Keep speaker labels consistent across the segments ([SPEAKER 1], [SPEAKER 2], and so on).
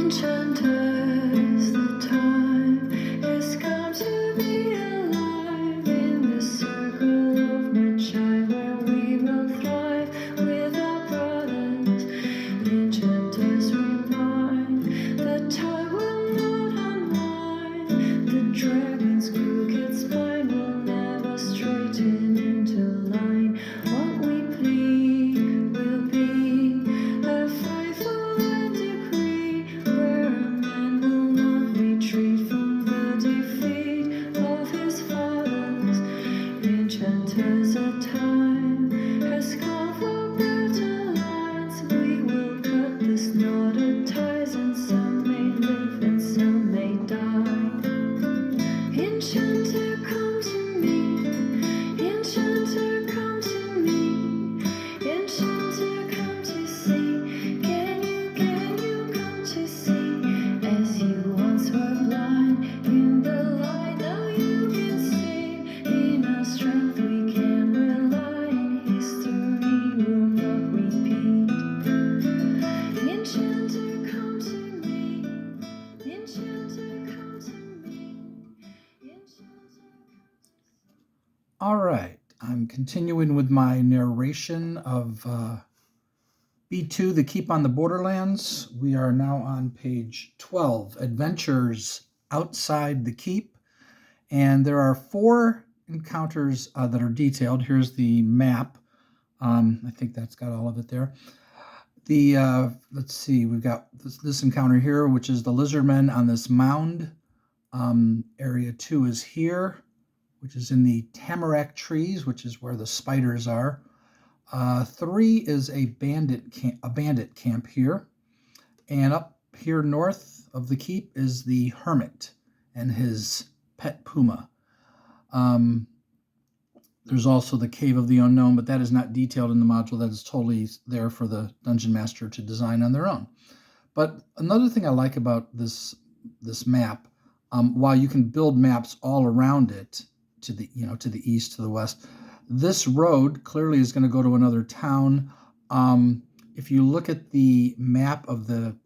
[SPEAKER 1] Enchanters, the time has come to be alive in the circle of Magi, where we will thrive with our brothers. Enchanters remind the tide will not unwind, the dragon's crooked spine will never straighten into line. What we plead will be a faithful decree, where a man will not retreat from the defeat of his fathers. Enchanters, a time has come for better lines. We will cut this knotted ties, and some may live and some may die. Enchanter, come to me. Enchanter, come to me. Enchanter, come to see. Can you come to see? As you once were blind in the light, now you can see. In our strength we can rely, and history will not repeat. Enchanter, come to me. Enchanter, come to me.
[SPEAKER 2] All right, I'm continuing with my narration of B2, The Keep on the Borderlands. We are now on page 12, Adventures Outside the Keep. And there are 4 encounters that are detailed. Here's the map. I think that's got all of it there. Let's see, we've got this encounter here, which is the lizardmen on this mound. Area 2 is here, which is in the tamarack trees, which is where the spiders are. 3 is a bandit camp here. And up here north of the keep is the hermit and his pet puma. There's also the Cave of the Unknown, but that is not detailed in the module. That is totally there for the dungeon master to design on their own. But another thing I like about this map, while you can build maps all around it to the east, to the west, this road clearly is going to go to another town. If you look at the map of the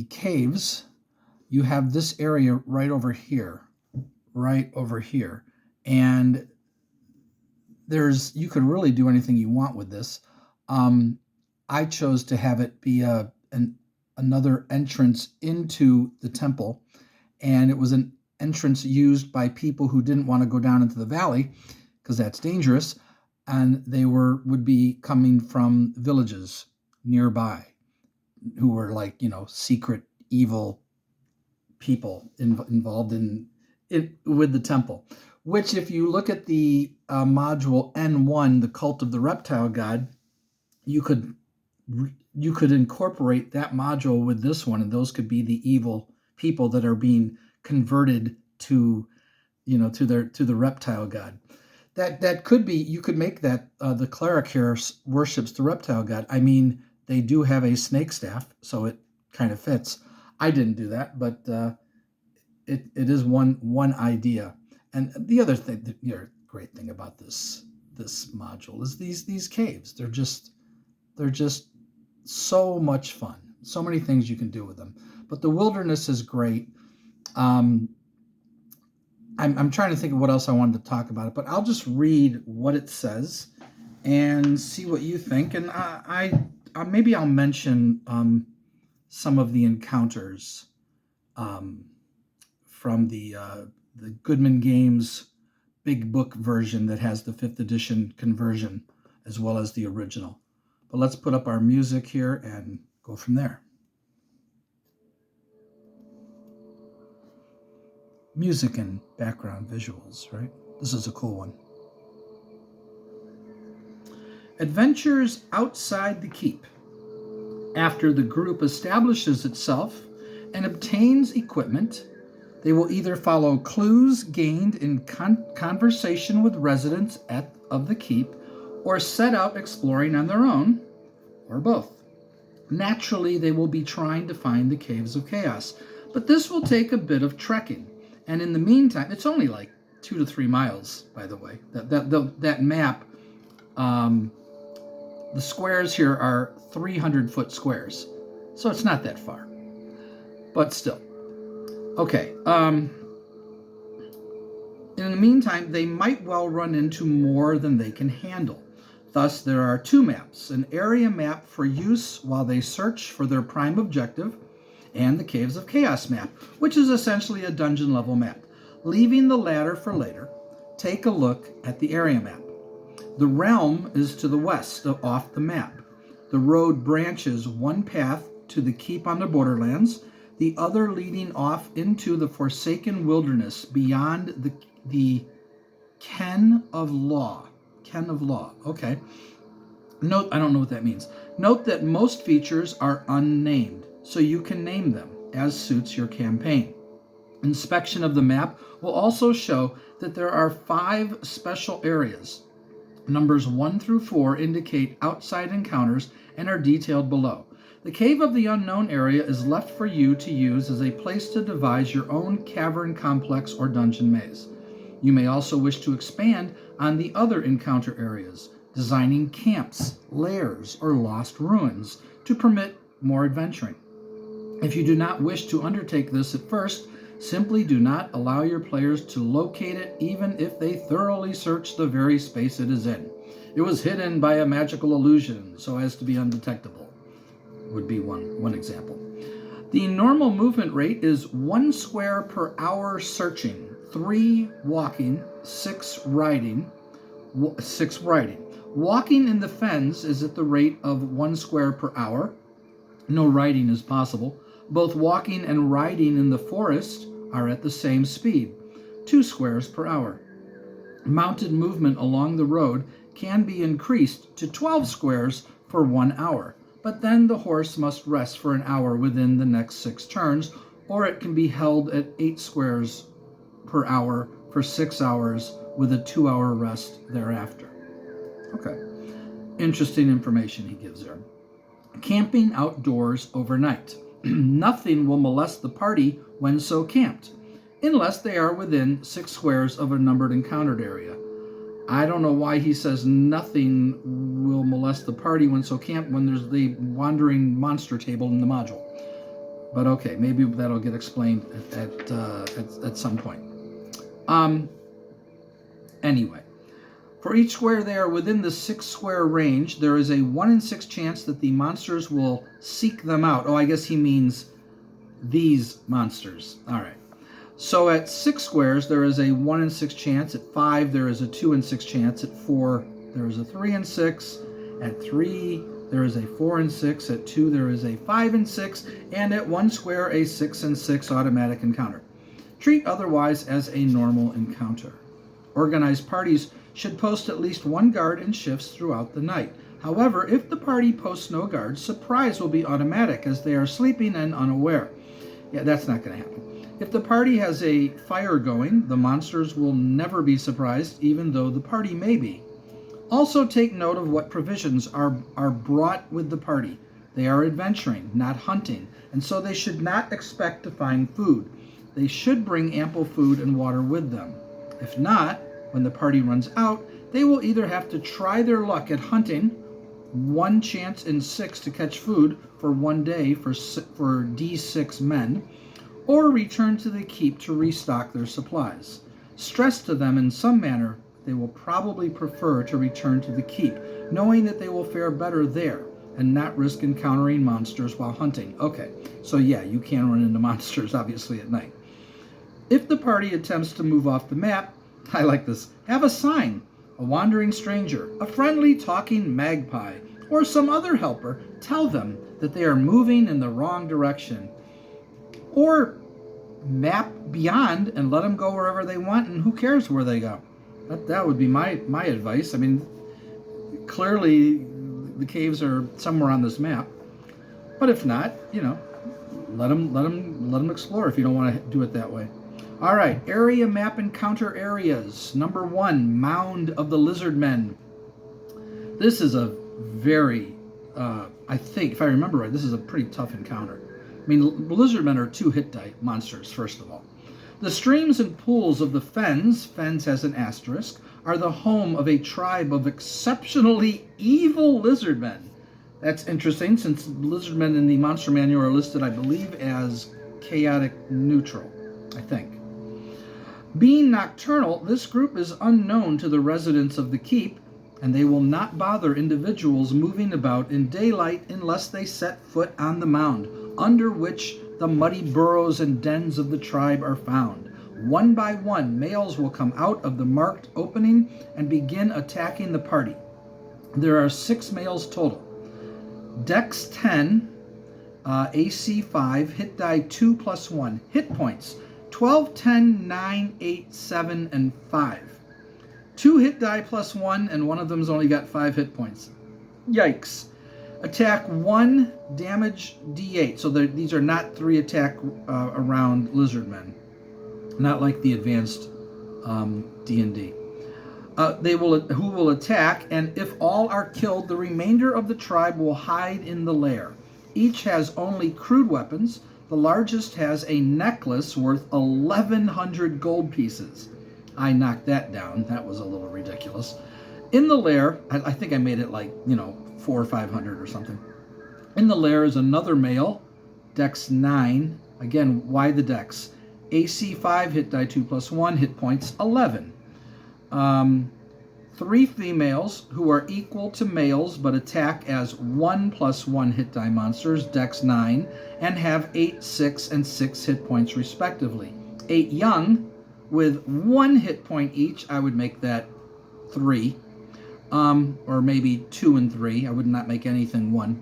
[SPEAKER 2] caves, you have this area right over here, and you could really do anything you want with this. I chose to have it be another entrance into the temple, and it was an entrance used by people who didn't want to go down into the valley because that's dangerous, and they would be coming from villages nearby who were like, secret evil people involved in it with the temple. Which, if you look at the module N1, the Cult of the Reptile God, you could incorporate that module with this one, and those could be the evil people that are being converted to the reptile god. That could be, you could make that the cleric here worships the reptile god. I mean, they do have a snake staff, so it kind of fits. I didn't do that, but it is one idea. And the other thing, the great thing about this module is these caves. They're just so much fun. So many things you can do with them. But the wilderness is great. I'm trying to think of what else I wanted to talk about it, but I'll just read what it says and see what you think. And maybe I'll mention some of the encounters from the Goodman Games Big Book version that has the 5th edition conversion as well as the original. But let's put up our music here and go from there. Music and background visuals, right? This is a cool one. Adventures outside the keep. After the group establishes itself and obtains equipment, they will either follow clues gained in conversation with residents of the keep, or set out exploring on their own, or both. Naturally, they will be trying to find the Caves of Chaos, but this will take a bit of trekking. And in the meantime, it's only like 2 to 3 miles, by the way. That map, the squares here are 300-foot squares, so it's not that far. but still. Okay. In the meantime, they might well run into more than they can handle. Thus, there are two maps, an area map for use while they search for their prime objective, and the Caves of Chaos map, which is essentially a dungeon level map. Leaving the latter for later, take a look at the area map. The realm is to the west off the map. The road branches one path to the keep on the Borderlands, the other leading off into the forsaken wilderness beyond the Ken of Law. Ken of Law, okay. Note, I don't know what that means. Note that most features are unnamed, so you can name them as suits your campaign. Inspection of the map will also show that there are 5 special areas. Numbers 1 through 4 indicate outside encounters and are detailed below. The Cave of the Unknown area is left for you to use as a place to devise your own cavern complex or dungeon maze. You may also wish to expand on the other encounter areas, designing camps, lairs, or lost ruins to permit more adventuring. If you do not wish to undertake this at first, simply do not allow your players to locate it even if they thoroughly search the very space it is in. It was hidden by a magical illusion so as to be undetectable, would be one example. The normal movement rate is 1 square per hour searching, 3 walking, 6 riding, 6 riding. Walking in the fens is at the rate of 1 square per hour. No riding is possible. Both walking and riding in the forest are at the same speed, 2 squares per hour. Mounted movement along the road can be increased to 12 squares for 1 hour, but then the horse must rest for an hour within the next 6 turns, or it can be held at 8 squares per hour for 6 hours with a 2-hour rest thereafter. Okay, interesting information he gives there. Camping outdoors overnight. Nothing will molest the party when so camped, unless they are within 6 squares of a numbered encountered area. I don't know why he says nothing will molest the party when so camped when there's the wandering monster table in the module. But okay, maybe that'll get explained at some point. Anyway, for each square they are within the 6 square range, there is a 1 in 6 chance that the monsters will seek them out. Oh, I guess he means these monsters. All right. So at 6 squares, there is a 1 in 6 chance. At 5, there is a 2 in 6 chance. At 4, there is a 3 in 6. At 3, there is a 4 in 6. At 2, there is a 5 in 6. And at 1 square, a 6 in 6 automatic encounter. Treat otherwise as a normal encounter. Organized parties should post at least 1 guard in shifts throughout the night. However, if the party posts no guards, surprise will be automatic as they are sleeping and unaware. Yeah, that's not going to happen. If the party has a fire going, the monsters will never be surprised, even though the party may be. Also take note of what provisions are brought with the party. They are adventuring, not hunting, and so they should not expect to find food. They should bring ample food and water with them. If not, when the party runs out, they will either have to try their luck at hunting, 1 chance in 6 to catch food for 1 day for D6 men, or return to the keep to restock their supplies. Stress to them in some manner they will probably prefer to return to the keep, knowing that they will fare better there and not risk encountering monsters while hunting. Okay, so yeah, you can run into monsters obviously at night. If the party attempts to move off the map, I like this, have a sign, a wandering stranger, a friendly talking magpie, or some other helper tell them that they are moving in the wrong direction. Or map beyond and let them go wherever they want, and who cares where they go. That would be my advice. I mean, clearly the caves are somewhere on this map. But if not, let them explore if you don't want to do it that way. All right, area map encounter areas. Number 1, Mound of the Lizard Men. This is a very, I think, if I remember right, this is a pretty tough encounter. I mean, lizard men are 2 hit die monsters, first of all. The streams and pools of the fens has an asterisk, are the home of a tribe of exceptionally evil lizard men. That's interesting, since lizard men in the monster manual are listed, I believe, as chaotic neutral, I think. Being nocturnal, this group is unknown to the residents of the keep, and they will not bother individuals moving about in daylight unless they set foot on the mound, under which the muddy burrows and dens of the tribe are found. One by one, males will come out of the marked opening and begin attacking the party. There are 6 males total. Dex 10, AC 5, hit die 2 plus 1. Hit points 12, 10, 9, 8, 7, and 5. 2 hit die plus 1, and one of them's only got 5 hit points. Yikes. Attack 1, damage D8. So these are not 3 attack around lizard men. Not like the advanced D&D. Who will attack, and if all are killed, the remainder of the tribe will hide in the lair. Each has only crude weapons. The largest has a necklace worth 1,100 gold pieces. I knocked that down. That was a little ridiculous. In the lair, I think I made it like, 400 or 500 or something. In the lair is another male, Dex 9. Again, why the Dex? AC 5, hit die 2 plus 1, hit points 11. 3 females who are equal to males but attack as 1 plus 1 hit die monsters, Dex 9, and have 8, 6, and 6 hit points respectively. 8 young with 1 hit point each. I would make that 3. Or maybe 2 and 3. I would not make anything 1.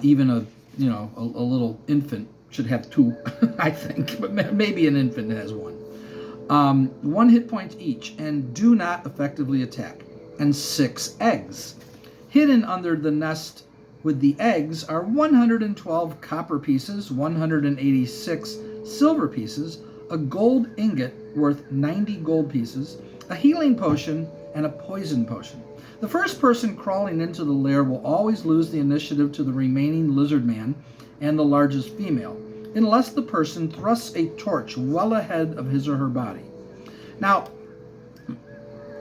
[SPEAKER 2] Even a little infant should have 2, I think, but maybe an infant has 1. 1 hit point each, and do not effectively attack. And 6 eggs. Hidden under the nest with the eggs are 112 copper pieces, 186 silver pieces, a gold ingot worth 90 gold pieces, a healing potion, and a poison potion. The first person crawling into the lair will always lose the initiative to the remaining lizard man and the largest female, unless the person thrusts a torch well ahead of his or her body. Now,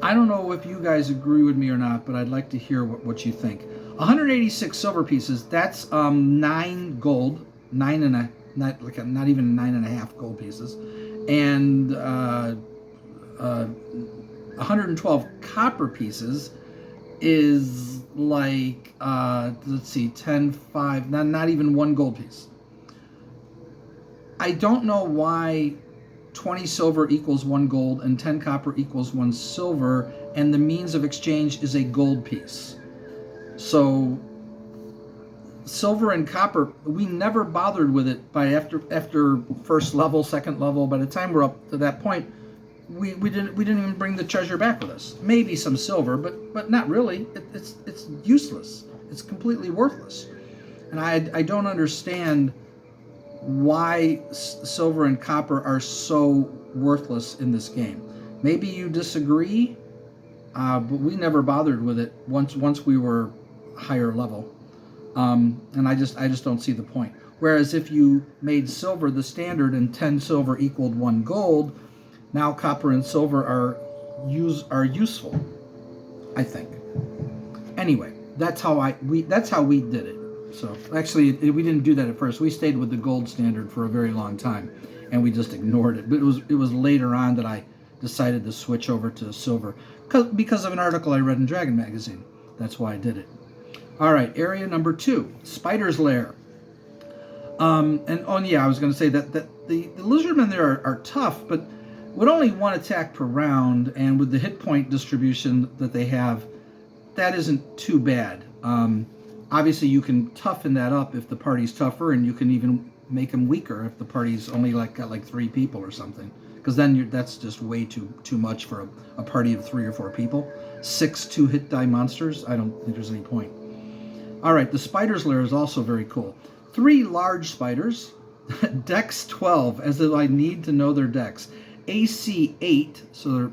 [SPEAKER 2] I don't know if you guys agree with me or not, but I'd like to hear what you think. 186 silver pieces, that's 9 gold, not even 9.5 gold pieces, and 112 copper pieces is like, 10, 5, not even 1 gold piece. I don't know why 20 silver equals 1 gold and 10 copper equals 1 silver, and the means of exchange is a gold piece. So silver and copper, we never bothered with it after first level, second level. By the time we're up to that point, we didn't even bring the treasure back with us. Maybe some silver, but not really. It's useless. It's completely worthless. And I don't understand why silver and copper are so worthless in this game. Maybe you disagree, but we never bothered with it once we were higher level, and I just don't see the point. Whereas if you made silver the standard and 10 silver equaled 1 gold, now copper and silver are useful, I think. Anyway, that's how we did it. So actually, we didn't do that at first. We stayed with the gold standard for a very long time, and we just ignored it. But it was later on that I decided to switch over to silver because of an article I read in Dragon Magazine. That's why I did it. All right, area number 2, Spider's Lair. I was going to say that the lizardmen there are tough, but with only 1 attack per round, and with the hit point distribution that they have, that isn't too bad. Obviously, you can toughen that up if the party's tougher, and you can even make them weaker if the party's only got 3 people or something. Because then that's just way too much for a party of 3 or 4 people. 6 2-hit die monsters, I don't think there's any point. All right, the Spider's Lair is also very cool. 3 large spiders, Dex 12, as if I need to know their Dex. AC 8, so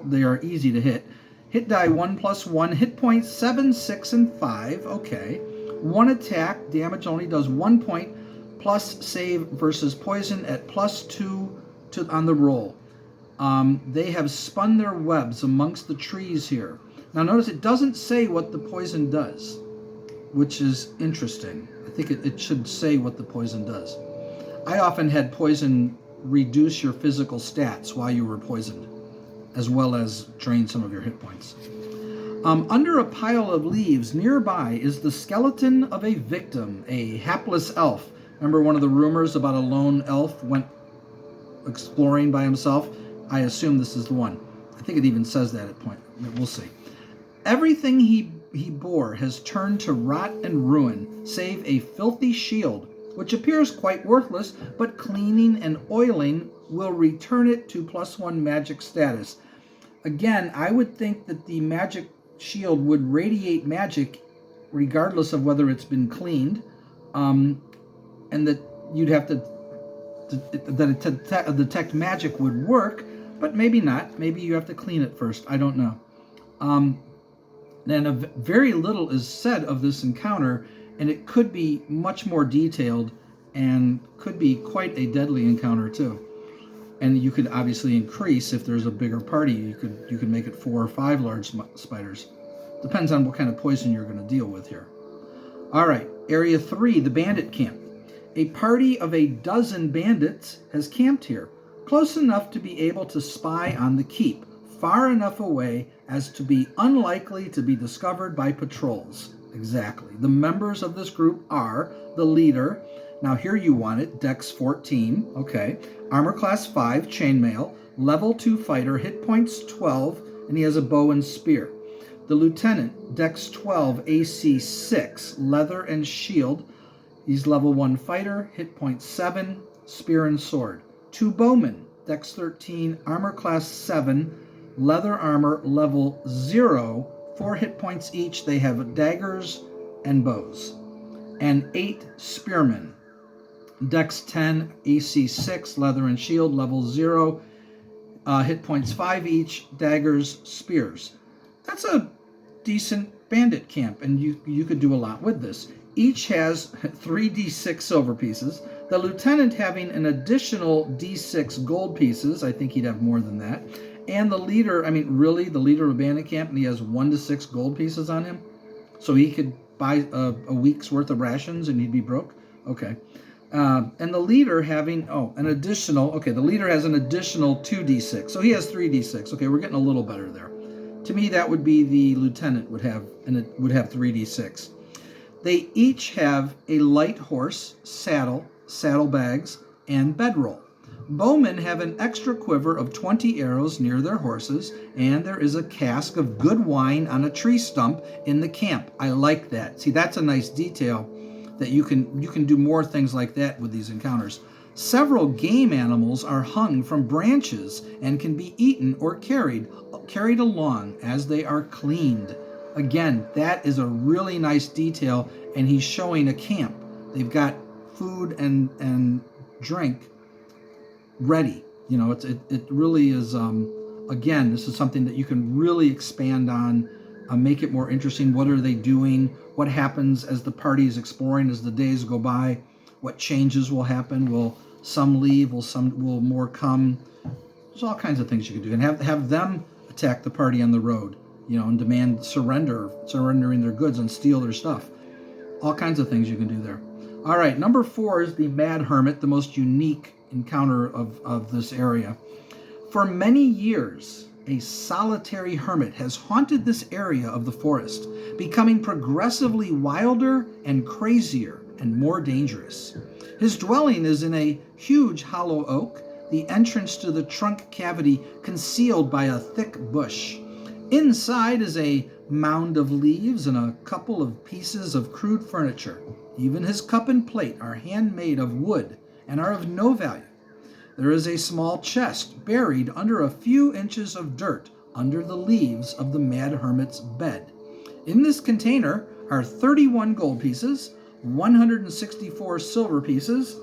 [SPEAKER 2] they are easy to hit. Hit die 1 plus 1, hit points 7, 6, and 5. Okay. 1 attack, damage only does 1 point, plus save versus poison at +2 on the roll. They have spun their webs amongst the trees here. Now notice it doesn't say what the poison does, which is interesting. I think it should say what the poison does. I often had poison reduce your physical stats while you were poisoned, as well as drain some of your hit points. Under a pile of leaves nearby is the skeleton of a victim, a hapless elf. Remember one of the rumors about a lone elf went exploring by himself? I assume this is the one. I think it even says that at point. We'll see. Everything he bore has turned to rot and ruin, save a filthy shield, which appears quite worthless, but cleaning and oiling will return it to +1 magic status. Again, I would think that the magic shield would radiate magic regardless of whether it's been cleaned, and that you'd have to detect magic would work, but maybe not. Maybe you have to clean it first. I don't know. And very little is said of this encounter, and it could be much more detailed and could be quite a deadly encounter too. And you could obviously increase if there's a bigger party. You could make it 4 or 5 large spiders. Depends on what kind of poison you're going to deal with here. All right, Area 3, the bandit camp. A party of a dozen bandits has camped here, close enough to be able to spy on the keep, far enough away as to be unlikely to be discovered by patrols. Exactly. The members of this group are the leader. Now here you want it, Dex 14, okay. Armor class 5, chainmail, level 2 fighter, hit points 12, and he has a bow and spear. The lieutenant, Dex 12, AC 6, leather and shield. He's level 1 fighter, hit point 7, spear and sword. 2 bowmen, Dex 13, armor class 7, leather armor, level 0, 4 hit points each. They have daggers and bows. And 8 spearmen, Dex 10, AC 6, leather and shield, level 0, hit points 5 each, daggers, spears. That's a decent bandit camp, and you could do a lot with this. Each has 3 D6 silver pieces. The lieutenant having an additional D6 gold pieces. I think he'd have more than that. And the leader, the leader of a bandit camp, and he has 1 to 6 gold pieces on him. So he could buy a week's worth of rations and he'd be broke. Okay. And the leader having, the leader has an additional 2 D6. So he has 3 D6. Okay, we're getting a little better there. To me, that would be the lieutenant would have 3 D6. They each have a light horse, saddlebags, and bedroll. Bowmen have an extra quiver of 20 arrows near their horses, and there is a cask of good wine on a tree stump in the camp. I like that. See, that's a nice detail that you can do more things like that with these encounters. Several game animals are hung from branches and can be eaten or carried along as they are cleaned. Again, that is a really nice detail, and he's showing a camp. They've got food and drink ready. It really is, again, this is something that you can really expand on, make it more interesting. What are they doing? What happens as the party is exploring, as the days go by? What changes will happen? Will some leave? Will more come? There's all kinds of things you can do. And have them attack the party on the road, and demand surrendering their goods and steal their stuff. All kinds of things you can do there. All right, number 4 is the Mad Hermit, the most unique encounter of this area. For many years, a solitary hermit has haunted this area of the forest, becoming progressively wilder and crazier and more dangerous. His dwelling is in a huge hollow oak, the entrance to the trunk cavity concealed by a thick bush. Inside is a mound of leaves and a couple of pieces of crude furniture. Even his cup and plate are handmade of wood and are of no value. There is a small chest buried under a few inches of dirt under the leaves of the Mad Hermit's bed. In this container are 31 gold pieces, 164 silver pieces.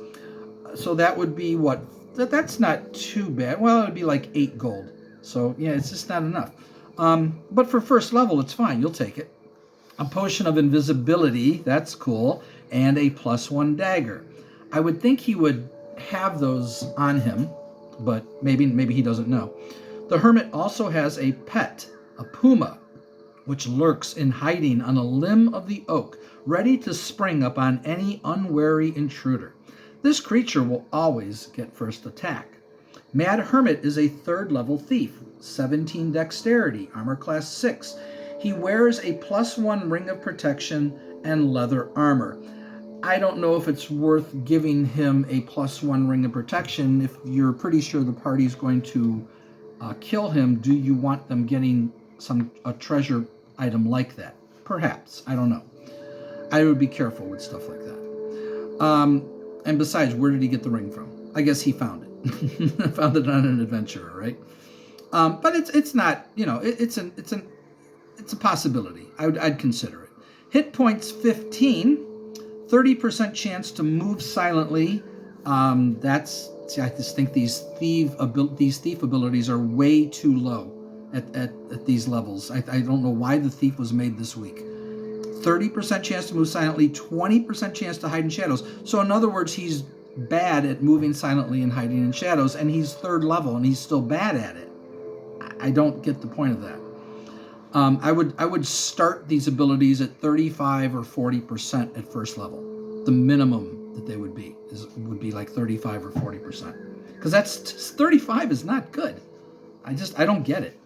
[SPEAKER 2] So that would be what? That's not too bad. Well, it would be like 8 gold. So yeah, it's just not enough. But for first level, it's fine. You'll take it. A potion of invisibility, that's cool, and a +1 dagger. I would think he would have those on him, but maybe he doesn't know. The hermit also has a pet, a puma, which lurks in hiding on a limb of the oak, ready to spring upon any unwary intruder. This creature will always get first attack. Mad Hermit is a 3rd level thief, 17 dexterity, armor class 6. He wears a +1 ring of protection and leather armor. I don't know if it's worth giving him a +1 ring of protection. If you're pretty sure the party's going to kill him, do you want them getting a treasure item like that? Perhaps. I don't know. I would be careful with stuff like that. And besides, where did he get the ring from? I guess he found it. Found it on an adventurer, right? But it's not, it's a possibility. I'd consider it. Hit points 15, 30% chance to move silently. I just think these thief abilities are way too low at these levels. I don't know why the thief was made this week. 30% chance to move silently, 20% chance to hide in shadows. So in other words, he's bad at moving silently and hiding in shadows, and he's 3rd level and he's still bad at it. I don't get the point of that. I would start these abilities at 35 or 40% at 1st level. The minimum that they would be like 35 or 40%, because 35 is not good. I don't get it.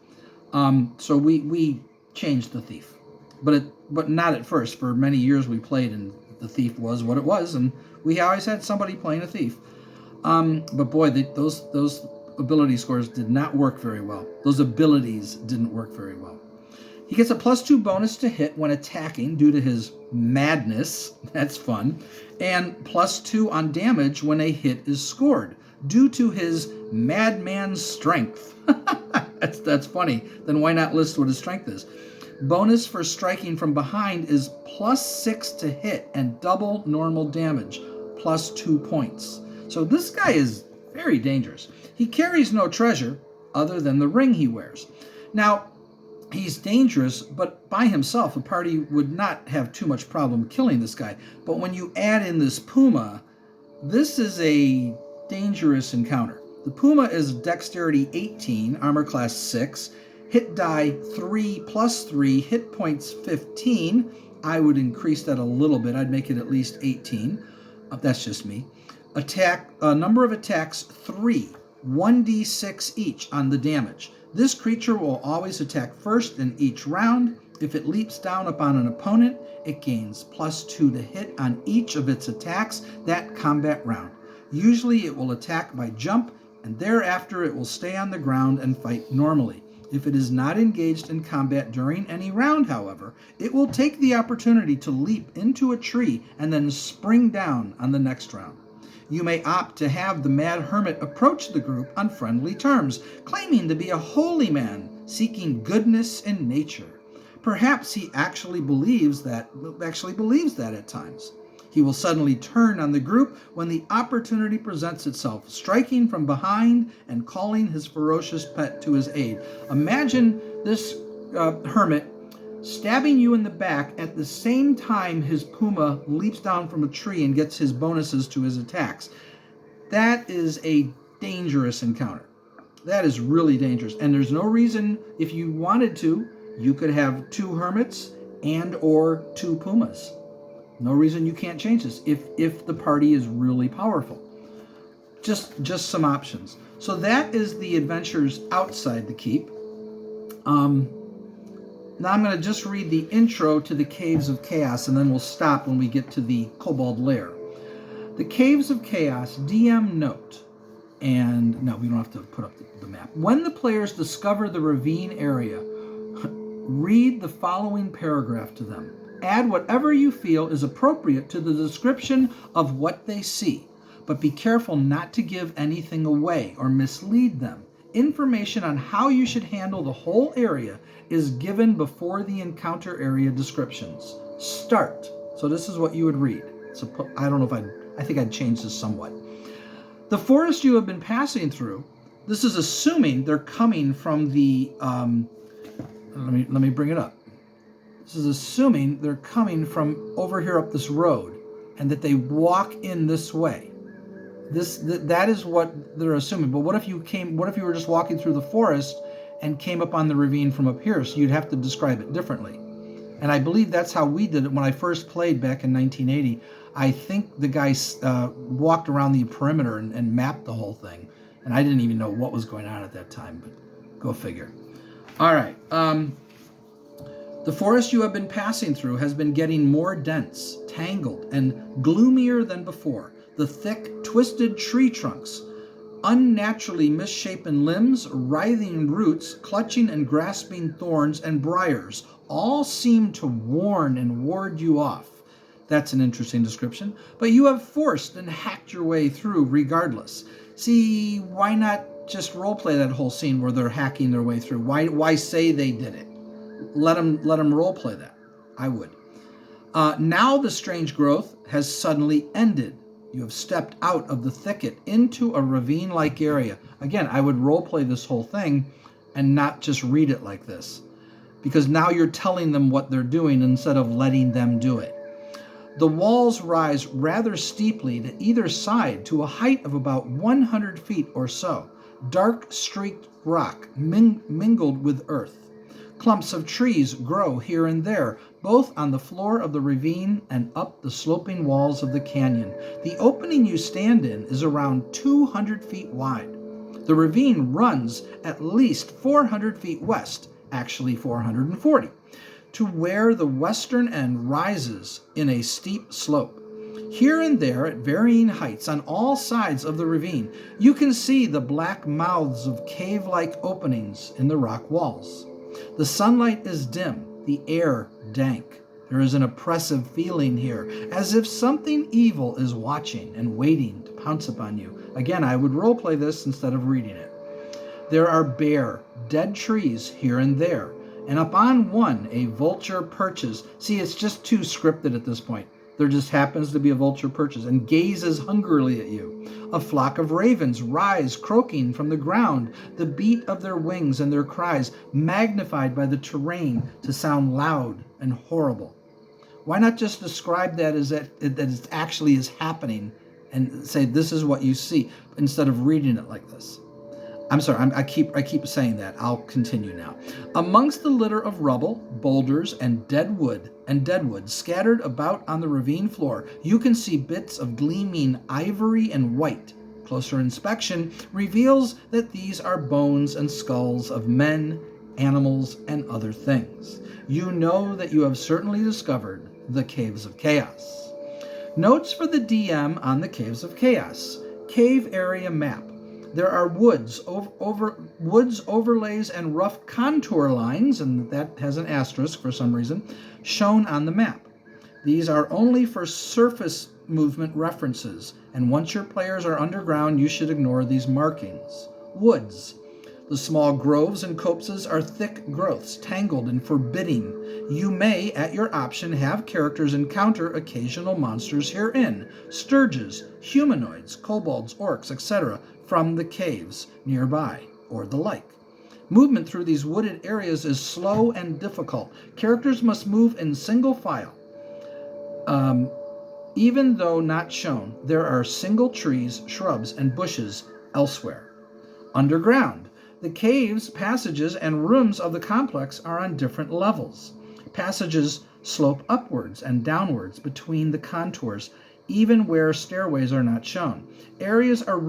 [SPEAKER 2] So we changed the thief, but not at first. For many years we played, and the thief was what it was, and we always had somebody playing a thief. But boy, those ability scores did not work very well. Those abilities didn't work very well. He gets a +2 bonus to hit when attacking due to his madness. That's fun. And +2 on damage when a hit is scored due to his madman strength. That's funny. Then why not list what his strength is? Bonus for striking from behind is +6 to hit and double normal damage, +2 points. So this guy is very dangerous. He carries no treasure other than the ring he wears. Now, he's dangerous, but by himself, a party would not have too much problem killing this guy. But when you add in this Puma, this is a dangerous encounter. The Puma is dexterity 18, armor class 6, hit die 3 +3, hit points 15. I would increase that a little bit. I'd make it at least 18. That's just me. Number of attacks 3, 1d6 each on the damage. This creature will always attack first in each round. If it leaps down upon an opponent, it gains +2 to hit on each of its attacks that combat round. Usually it will attack by jump, and thereafter it will stay on the ground and fight normally. If it is not engaged in combat during any round, however, it will take the opportunity to leap into a tree and then spring down on the next round. You may opt to have the Mad Hermit approach the group on friendly terms, claiming to be a holy man seeking goodness in nature. Perhaps he actually believes that at times. He will suddenly turn on the group when the opportunity presents itself, striking from behind and calling his ferocious pet to his aid. Imagine this hermit stabbing you in the back at the same time his Puma leaps down from a tree and gets his bonuses to his attacks. That is a dangerous encounter. That is really dangerous. And there's no reason, if you wanted to, you could have 2 hermits and or 2 Pumas. No reason you can't change this if the party is really powerful. Just some options. So that is the adventures outside the keep. Now I'm going to just read the intro to the Caves of Chaos, and then we'll stop when we get to the Kobold Lair. The Caves of Chaos, DM note, and no, we don't have to put up the map. When the players discover the ravine area, read the following paragraph to them. Add whatever you feel is appropriate to the description of what they see, but be careful not to give anything away or mislead them. Information on how you should handle the whole area is given before the encounter area descriptions. Start. So this is what you would read. So I don't know I think I'd change this somewhat. The forest you have been passing through, this is assuming they're coming from the, let me bring it up. This is assuming they're coming from over here up this road and that they walk in this way. That is what they're assuming. But what if you were just walking through the forest and came up on the ravine from up here? So you'd have to describe it differently. And I believe that's how we did it when I first played back in 1980. I think the guy walked around the perimeter and mapped the whole thing. And I didn't even know what was going on at that time, but go figure. All right. The forest you have been passing through has been getting more dense, tangled, and gloomier than before. The thick, twisted tree trunks, unnaturally misshapen limbs, writhing roots, clutching and grasping thorns and briars all seem to warn and ward you off. That's an interesting description. But you have forced and hacked your way through regardless. See, why not just roleplay that whole scene where they're hacking their way through? Why say they did it? Let them roleplay that. I would. Now the strange growth has suddenly ended. You have stepped out of the thicket into a ravine-like area. Again, I would roleplay this whole thing and not just read it like this, because now you're telling them what they're doing instead of letting them do it. The walls rise rather steeply to either side to a height of about 100 feet or so. Dark streaked rock mingled with earth. Clumps of trees grow here and there, both on the floor of the ravine and up the sloping walls of the canyon. The opening you stand in is around 200 feet wide. The ravine runs at least 400 feet west, actually 440, to where the western end rises in a steep slope. Here and there, at varying heights on all sides of the ravine, you can see the black mouths of cave-like openings in the rock walls. The sunlight is dim, the air dank. There is an oppressive feeling here, as if something evil is watching and waiting to pounce upon you. Again, I would roleplay this instead of reading it. There are bare, dead trees here and there, and up on one a vulture perches. See, it's just too scripted at this point. There just happens to be a vulture perches and gazes hungrily at you. A flock of ravens rise croaking from the ground, the beat of their wings and their cries magnified by the terrain to sound loud and horrible. Why not just describe that as that it actually is happening and say this is what you see instead of reading it like this? I'm sorry, I keep saying that. I'll continue now. Amongst the litter of rubble, boulders, and deadwood scattered about on the ravine floor, you can see bits of gleaming ivory and white. Closer inspection reveals that these are bones and skulls of men, animals, and other things. You know that you have certainly discovered the Caves of Chaos. Notes for the DM on the Caves of Chaos. Cave area map. There are woods overlays and rough contour lines, and that has an asterisk for some reason, shown on the map. These are only for surface movement references, and once your players are underground, you should ignore these markings. Woods. The small groves and copses are thick growths, tangled and forbidding. You may, at your option, have characters encounter occasional monsters herein, sturges, humanoids, kobolds, orcs, etc., from the caves nearby, or the like. Movement through these wooded areas is slow and difficult. Characters must move in single file. Even though not shown, there are single trees, shrubs, and bushes elsewhere. Underground. The caves, passages, and rooms of the complex are on different levels. Passages slope upwards and downwards between the contours, even where stairways are not shown. Areas are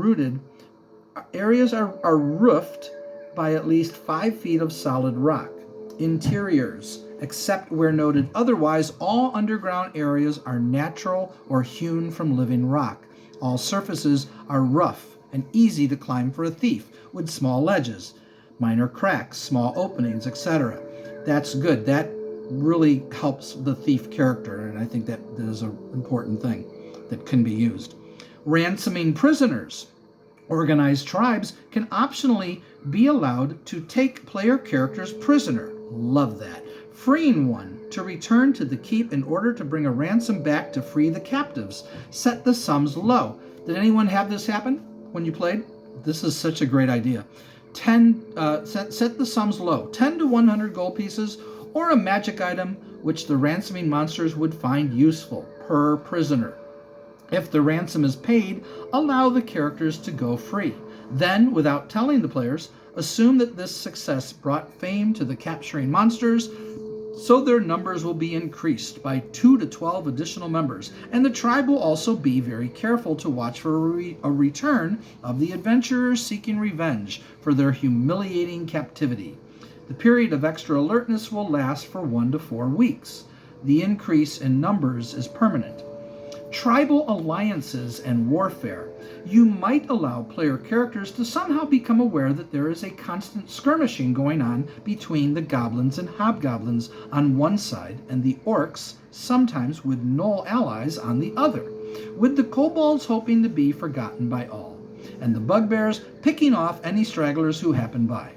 [SPEAKER 2] roofed by at least 5 feet of solid rock. Interiors, except where noted otherwise, all underground areas are natural or hewn from living rock. All surfaces are rough and easy to climb for a thief, with small ledges, minor cracks, small openings, etc. That's good. That really helps the thief character, and I think that is an important thing that can be used. Ransoming prisoners. Organized tribes can optionally be allowed to take player characters prisoner. Love that. Freeing one to return to the keep in order to bring a ransom back to free the captives. Set the sums low. Did anyone have this happen when you played? This is such a great idea. Set the sums low. 10 to 100 gold pieces or a magic item which the ransoming monsters would find useful per prisoner. If the ransom is paid, allow the characters to go free. Then, without telling the players, assume that this success brought fame to the capturing monsters So their numbers will be increased by 2 to 12 additional members, and the tribe will also be very careful to watch for a return of the adventurers seeking revenge for their humiliating captivity. The period of extra alertness will last for 1 to 4 weeks. The increase in numbers is permanent. Tribal alliances and warfare. You might allow player characters to somehow become aware that there is a constant skirmishing going on between the goblins and hobgoblins on one side and the orcs, sometimes with gnoll allies, on the other, with the kobolds hoping to be forgotten by all, and the bugbears picking off any stragglers who happen by.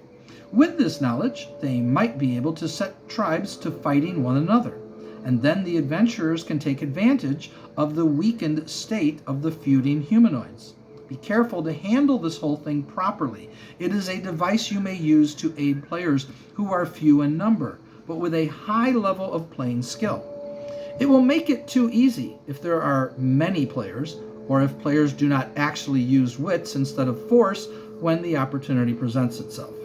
[SPEAKER 2] With this knowledge, they might be able to set tribes to fighting one another, and then the adventurers can take advantage of the weakened state of the feuding humanoids. Be careful to handle this whole thing properly. It is a device you may use to aid players who are few in number, but with a high level of playing skill. It will make it too easy if there are many players, or if players do not actually use wits instead of force when the opportunity presents itself.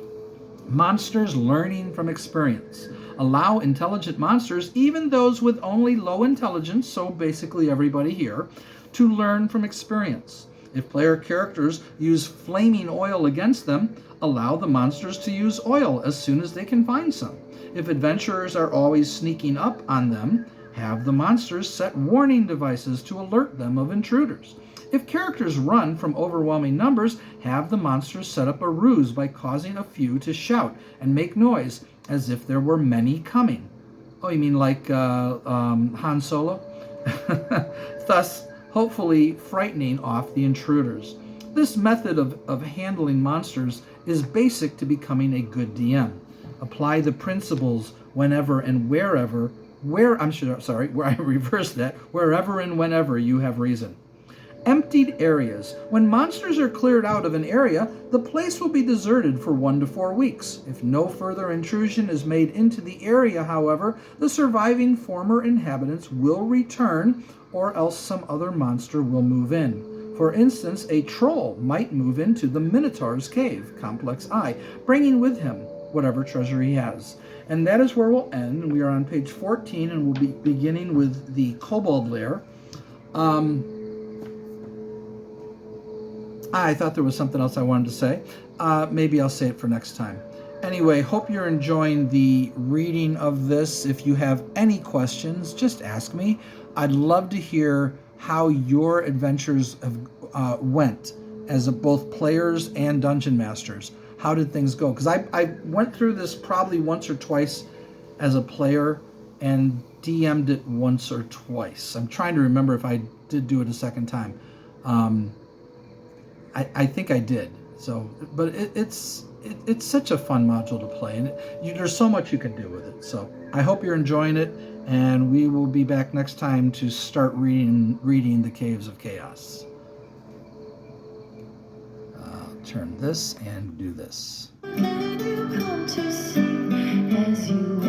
[SPEAKER 2] Monsters learning from experience. Allow intelligent monsters, even those with only low intelligence, so basically everybody here, to learn from experience. If player characters use flaming oil against them, allow the monsters to use oil as soon as they can find some. If adventurers are always sneaking up on them, have the monsters set warning devices to alert them of intruders. If characters run from overwhelming numbers, have the monsters set up a ruse by causing a few to shout and make noise as if there were many coming. Oh, you mean like Han Solo? Thus, hopefully frightening off the intruders. This method of handling monsters is basic to becoming a good DM. Apply the principles whenever and wherever, where I reverse that, wherever and whenever you have reason. Emptied areas. When monsters are cleared out of an area, the place will be deserted for 1 to 4 weeks. If no further intrusion is made into the area, however, the surviving former inhabitants will return, or else some other monster will move in. For instance, a troll might move into the Minotaur's cave, Complex I, bringing with him whatever treasure he has. And that is where we'll end. We are on page 14, and we'll be beginning with the kobold lair. I thought there was something else I wanted to say. Maybe I'll say it for next time. Anyway, hope you're enjoying the reading of this. If you have any questions, just ask me. I'd love to hear how your adventures have, went as both players and dungeon masters. How did things go? Because I went through this probably once or twice as a player and DM'd it once or twice. I'm trying to remember if I did do it a second time. I think I did. So, but it's such a fun module to play, and there's so much you can do with it. So I hope you're enjoying it, and we will be back next time to start reading the Caves of Chaos. I'll turn this and do this.
[SPEAKER 1] Can you come to see as you